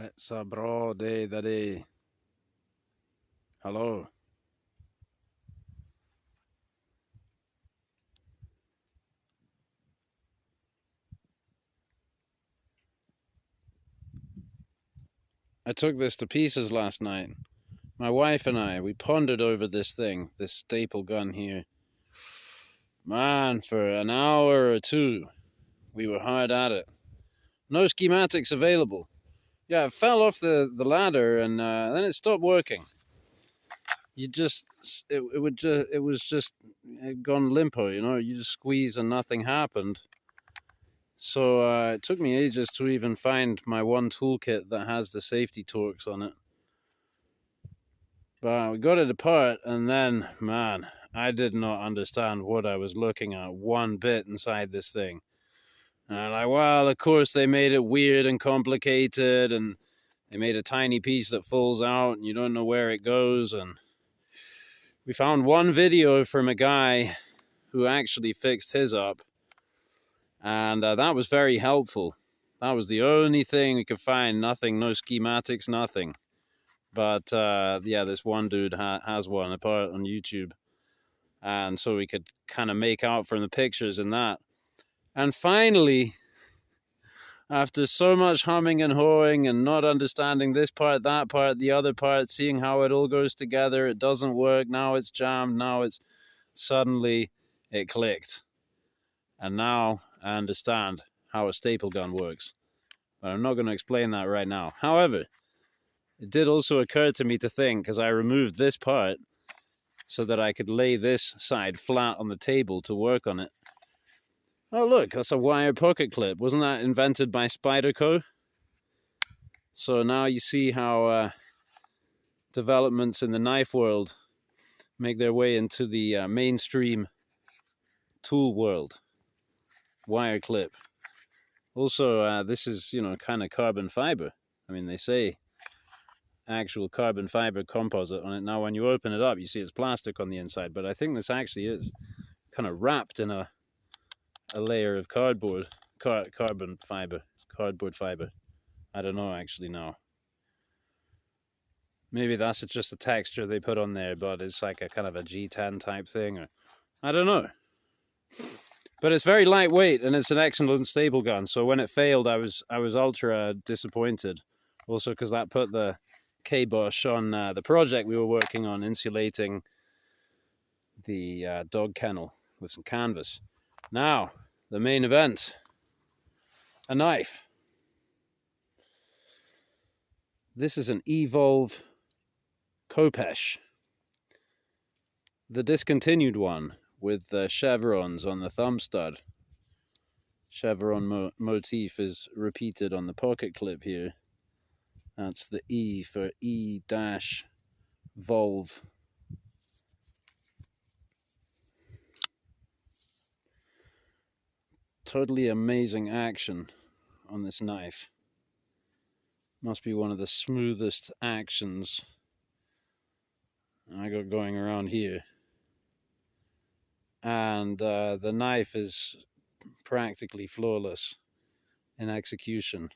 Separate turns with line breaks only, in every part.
It's a bro day the day. Hello. I took this to pieces last night. My wife and I, we pondered over this thing, this staple gun here. Man, for an hour or two, we were hard at it. No schematics available. Yeah, it fell off the ladder and then it stopped working. It was just, it had gone limpo, you know, you just squeeze and nothing happened. So it took me ages to even find my one toolkit that has the safety torques on it. But we got it apart, and then, man, I did not understand what I was looking at one bit inside this thing. And I'm like, well, of course they made it weird and complicated, and they made a tiny piece that falls out, and you don't know where it goes. And we found one video from a guy who actually fixed his up, and that was very helpful. That was the only thing we could find. Nothing, no schematics, nothing. But yeah, this one dude has one apart on YouTube. And so we could kind of make out from the pictures and that. And finally, after so much humming and hawing and not understanding this part, that part, the other part, seeing how it all goes together, it doesn't work, now it's jammed, now it's... Suddenly, it clicked. And now I understand how a staple gun works. But I'm not going to explain that right now. However, it did also occur to me to think, as I removed this part so that I could lay this side flat on the table to work on it. Oh look, that's a wire pocket clip. Wasn't that invented by Spyderco? So now you see how developments in the knife world make their way into the mainstream tool world. Wire clip. Also, this is, you know, kind of carbon fiber. I mean, they say actual carbon fiber composite on it. Now, when you open it up, you see it's plastic on the inside, but I think this actually is kind of wrapped in a layer of cardboard fiber. I don't know actually now. Maybe that's just a texture they put on there, but it's like a kind of a G10 type thing, or I don't know. But it's very lightweight and it's an excellent staple gun. So when it failed, I was ultra disappointed. Also because that put the kibosh on the project we were working on, insulating the dog kennel with some canvas. Now, the main event, a knife. This is an E-Volve Khopesh, the discontinued one with the chevrons on the thumb stud. Chevron motif is repeated on the pocket clip here. That's the E for E-Volve. Totally amazing action on this knife. Must be one of the smoothest actions I got going around here. And the knife is practically flawless in execution.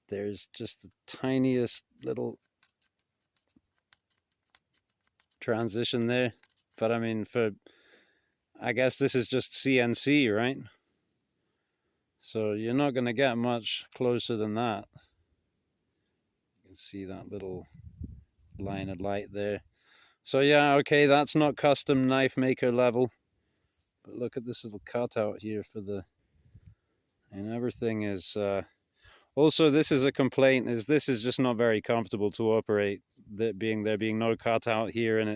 There's just the tiniest little transition there, but I mean, I guess this is just CNC, right? So you're not going to get much closer than that. You can see that little line of light there. So yeah, okay, that's not custom knife maker level, but look at this little cutout here for the, and everything is also, this is a complaint, is this is just not very comfortable to operate, there being no cutout here, and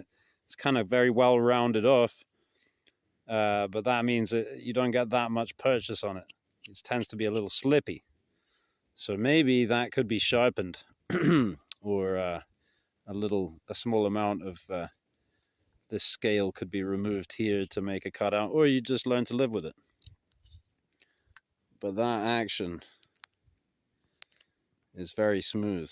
it's kind of very well rounded off, but that means that you don't get that much purchase on it. It tends to be a little slippy, so maybe that could be sharpened or a small amount of this scale could be removed here to make a cutout, or you just learn to live with it. But that action is very smooth.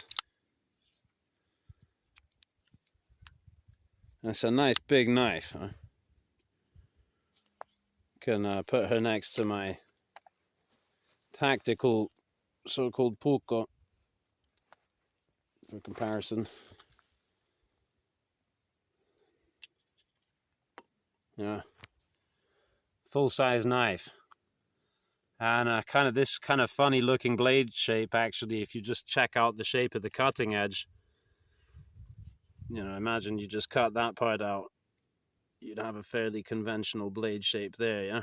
That's a nice big knife, huh? Can put her next to my tactical so-called pukko. for comparison. Yeah, full-size knife. And kind of this kind of funny looking blade shape, actually, if you just check out the shape of the cutting edge, you know, imagine you just cut that part out, you'd have a fairly conventional blade shape there, yeah?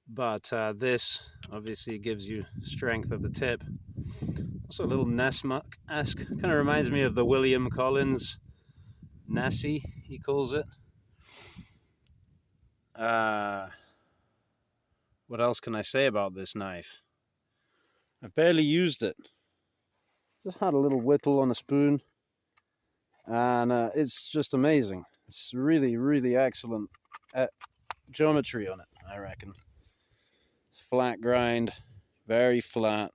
But this obviously gives you strength of the tip. Also a little Nessmuck-esque, kind of reminds me of the William Collins Nessie, he calls it. What else can I say about this knife? I've barely used it. Just had a little whittle on a spoon, and it's just amazing. It's really, really excellent geometry on it, I reckon. It's flat grind, very flat,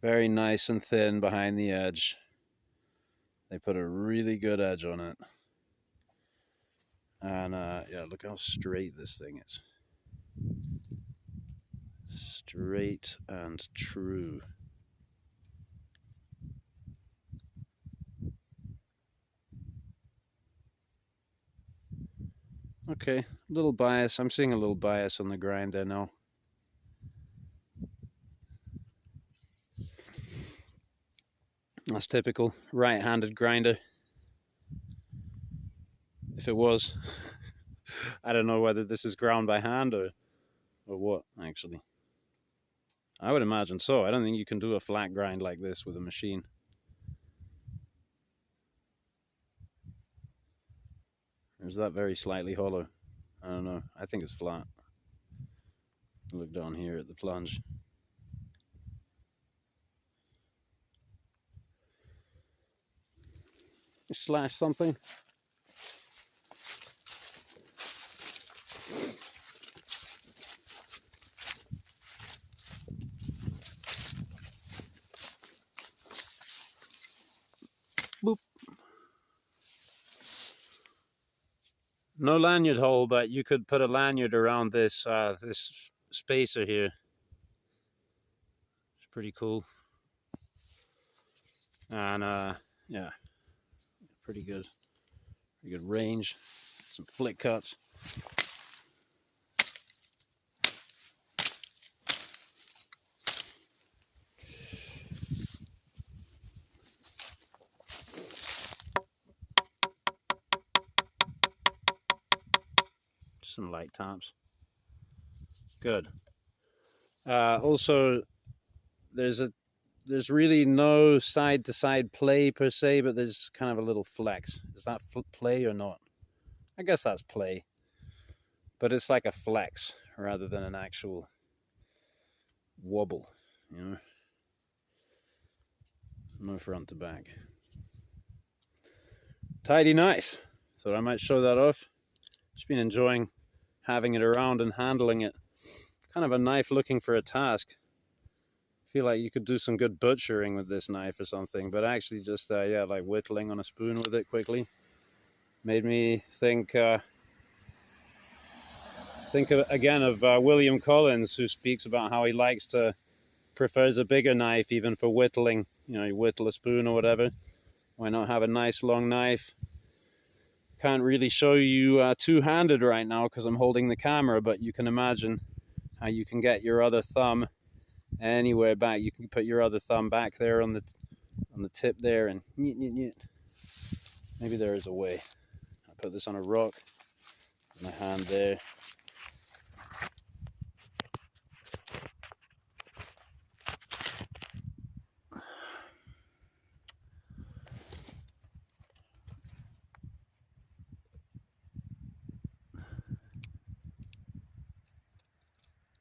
very nice and thin behind the edge. They put a really good edge on it. And yeah, look how straight this thing is. Straight and true. Okay, a little bias. I'm seeing a little bias on the grind there now. That's typical right-handed grinder. If it was, I don't know whether this is ground by hand or what, actually. I would imagine so. I don't think you can do a flat grind like this with a machine. Or is that very slightly hollow? I don't know. I think it's flat. Look down here at the plunge. Slash something. Boop. No lanyard hole, but you could put a lanyard around this this spacer here. It's pretty cool. And yeah, pretty good range. Some flick cuts. Some light taps. Good. Also, there's really no side-to-side play per se, but there's kind of a little flex. Is that play or not? I guess that's play, but it's like a flex rather than an actual wobble, you know. No front to back. Tidy knife. Thought I might show that off. Just been enjoying having it around and handling it. Kind of a knife looking for a task. Feel like you could do some good butchering with this knife or something, but actually just yeah, like whittling on a spoon with it quickly made me think again of William Collins, who speaks about how he prefers a bigger knife even for whittling. You know, you whittle a spoon or whatever. Why not have a nice long knife? Can't really show you two-handed right now because I'm holding the camera, but you can imagine how you can get your other thumb anywhere back. You can put your other thumb back there on the tip there, and maybe there is a way. I put this on a rock, my hand there.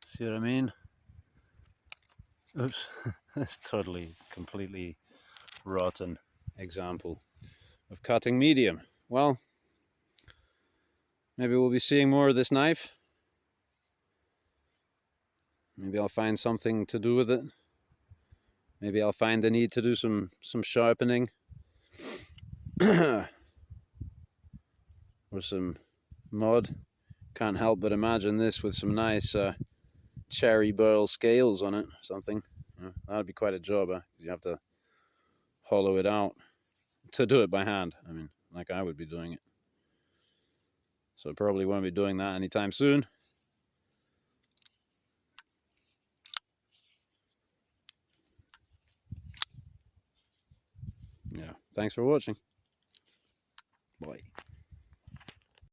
See what I mean? Oops, that's totally, completely rotten example of cutting medium. Well, maybe we'll be seeing more of this knife. Maybe I'll find something to do with it. Maybe I'll find the need to do some sharpening. Or some mod. Can't help but imagine this with some nice cherry burl scales on it or something. That'd be quite a job, huh? You have to hollow it out to do it by hand. I mean, like I would be doing it. So I probably won't be doing that anytime soon. Yeah, thanks for watching.